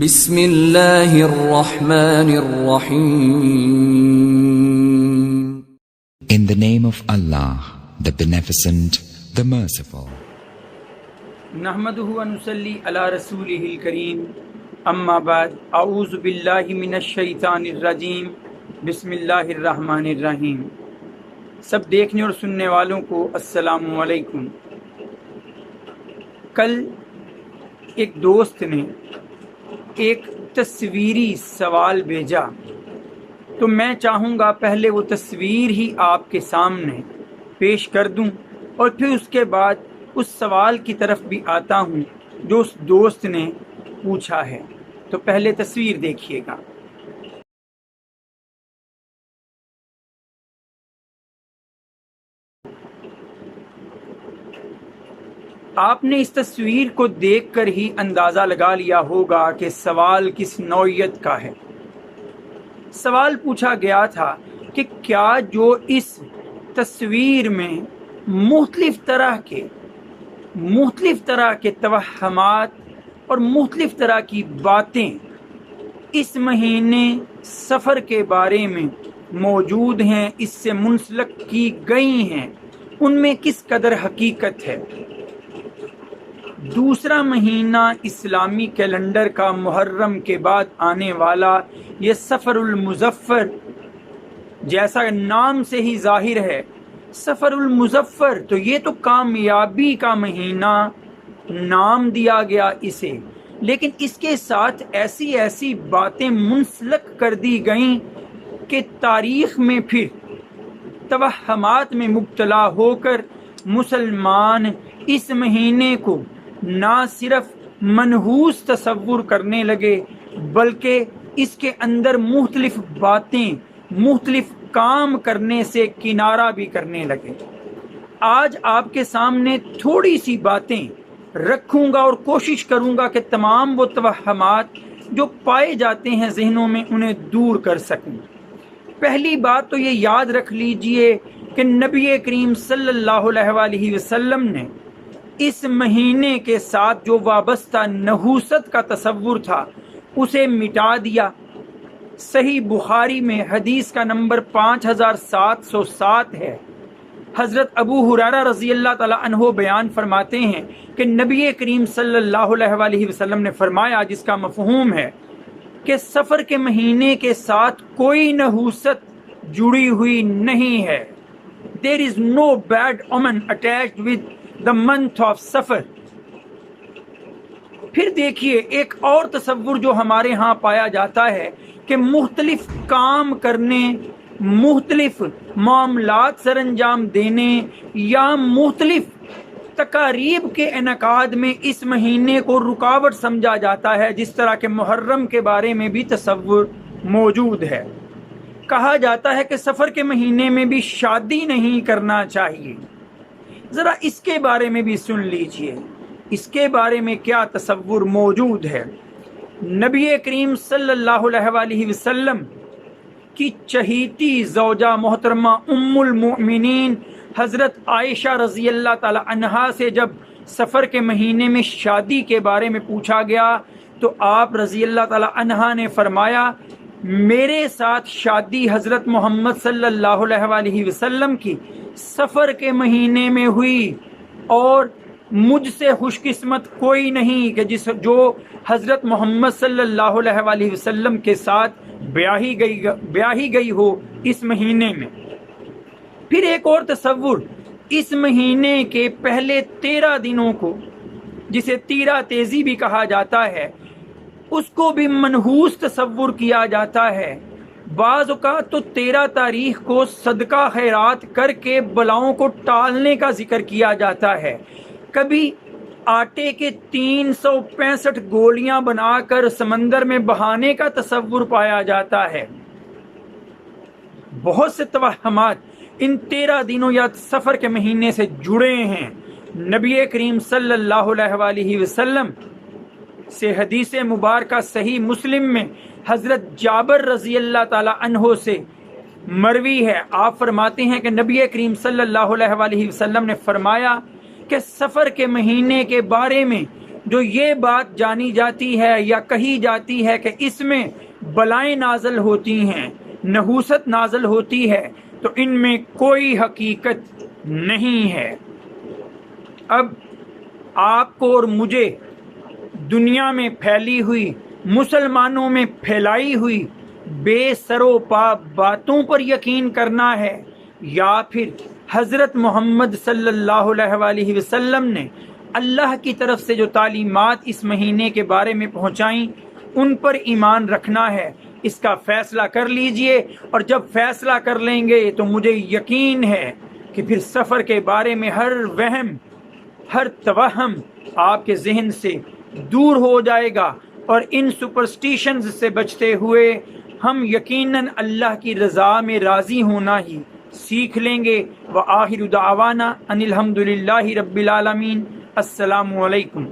بسم اللہ الرحمن الرحیم. In the name of Allah, the Beneficent, the Merciful. نحمدہ و نصلی علی رسولہ الکریم. اما بعد، اعوذ باللہ من الشیطان الرجیم. بسم اللہ الرحمن الرحیم. سب دیکھنے اور سننے والوں کو السلام علیکم. کل ایک دوست نے ایک تصویری سوال بھیجا، تو میں چاہوں گا پہلے وہ تصویر ہی آپ کے سامنے پیش کر دوں اور پھر اس کے بعد اس سوال کی طرف بھی آتا ہوں جو اس دوست نے پوچھا ہے. تو پہلے تصویر دیکھیے گا. آپ نے اس تصویر کو دیکھ کر ہی اندازہ لگا لیا ہوگا کہ سوال کس نوعیت کا ہے. سوال پوچھا گیا تھا کہ کیا جو اس تصویر میں مختلف طرح کے توہمات اور مختلف طرح کی باتیں اس مہینے سفر کے بارے میں موجود ہیں، اس سے منسلک کی گئی ہیں، ان میں کس قدر حقیقت ہے. دوسرا مہینہ اسلامی کیلنڈر کا محرم کے بعد آنے والا یہ سفر المظفر، جیسا نام سے ہی ظاہر ہے سفر المظفر، تو یہ تو کامیابی کا مہینہ نام دیا گیا اسے، لیکن اس کے ساتھ ایسی باتیں منسلک کر دی گئیں کہ تاریخ میں پھر توہمات میں مبتلا ہو کر مسلمان اس مہینے کو نہ صرف منحوس تصور کرنے لگے بلکہ اس کے اندر مختلف باتیں، مختلف کام کرنے سے کنارہ بھی کرنے لگے. آج آپ کے سامنے تھوڑی سی باتیں رکھوں گا اور کوشش کروں گا کہ تمام وہ توہمات جو پائے جاتے ہیں ذہنوں میں انہیں دور کر سکوں. پہلی بات تو یہ یاد رکھ لیجئے کہ نبی کریم صلی اللہ علیہ وسلم نے اس مہینے کے ساتھ جو وابستہ نحوست کا تصور تھا اسے مٹا دیا. صحیح بخاری میں حدیث کا نمبر 5707 ہے. حضرت ابو ہریرہ رضی اللہ تعالی عنہ بیان فرماتے ہیں کہ نبی کریم صلی اللہ علیہ وسلم نے فرمایا، جس کا مفہوم ہے کہ سفر کے مہینے کے ساتھ کوئی نحوست جڑی ہوئی نہیں ہے. There is no bad omen attached with the month of سفر. پھر دیکھیے ایک اور تصور جو ہمارے ہاں پایا جاتا ہے کہ مختلف کام کرنے، مختلف معاملات سر انجام دینے یا مختلف تقاریب کے انعقاد میں اس مہینے کو رکاوٹ سمجھا جاتا ہے، جس طرح کے محرم کے بارے میں بھی تصور موجود ہے. کہا جاتا ہے کہ سفر کے مہینے میں بھی شادی نہیں کرنا چاہیے. ذرا اس کے بارے میں بھی سن لیجئے، اس کے بارے میں کیا تصور موجود ہے. نبی کریم صلی اللہ علیہ وسلم کی چہیتی زوجہ محترمہ ام المؤمنین حضرت عائشہ رضی اللہ تعالی عنہا سے جب سفر کے مہینے میں شادی کے بارے میں پوچھا گیا تو آپ رضی اللہ تعالی عنہا نے فرمایا، میرے ساتھ شادی حضرت محمد صلی اللہ علیہ وسلم کی سفر کے مہینے میں ہوئی اور مجھ سے خوش قسمت کوئی نہیں کہ جو حضرت محمد صلی اللہ علیہ وسلم کے ساتھ بیاہی گئی ہو اس مہینے میں. پھر ایک اور تصور، اس مہینے کے پہلے 13 دنوں کو جسے تیرہ تیزی بھی کہا جاتا ہے اس کو بھی منحوس تصور کیا جاتا ہے. بعض اوقات تو 13 تاریخ کو صدقہ خیرات کر کے بلاؤں کو ٹالنے کا ذکر کیا جاتا ہے. کبھی آٹے کے 365 گولیاں بنا کر سمندر میں بہانے کا تصور پایا جاتا ہے. بہت سے توہمات ان 13 دنوں یا سفر کے مہینے سے جڑے ہیں. نبی کریم صلی اللہ علیہ وسلم سے حدیث مبارکہ صحیح مسلم میں حضرت جابر رضی اللہ تعالی عنہ سے مروی ہے. آپ فرماتے ہیں کہ نبی کریم صلی اللہ علیہ وسلم نے فرمایا کہ سفر کے مہینے کے بارے میں جو یہ بات جانی جاتی ہے یا کہی جاتی ہے کہ اس میں بلائیں نازل ہوتی ہیں، نحوست نازل ہوتی ہے، تو ان میں کوئی حقیقت نہیں ہے۔ اب آپ کو اور مجھے دنیا میں پھیلی ہوئی، مسلمانوں میں پھیلائی ہوئی بے سر و پا باتوں پر یقین کرنا ہے، یا پھر حضرت محمد صلی اللہ علیہ وآلہ وسلم نے اللہ کی طرف سے جو تعلیمات اس مہینے کے بارے میں پہنچائیں ان پر ایمان رکھنا ہے؟ اس کا فیصلہ کر لیجئے، اور جب فیصلہ کر لیں گے تو مجھے یقین ہے کہ پھر سفر کے بارے میں ہر وہم، ہر توہم آپ کے ذہن سے دور ہو جائے گا، اور ان سپرسٹیشنز سے بچتے ہوئے ہم یقیناً اللہ کی رضا میں راضی ہونا ہی سیکھ لیں گے۔ وآخر دعوانا ان الحمد للہ رب العالمین۔ السلام علیکم۔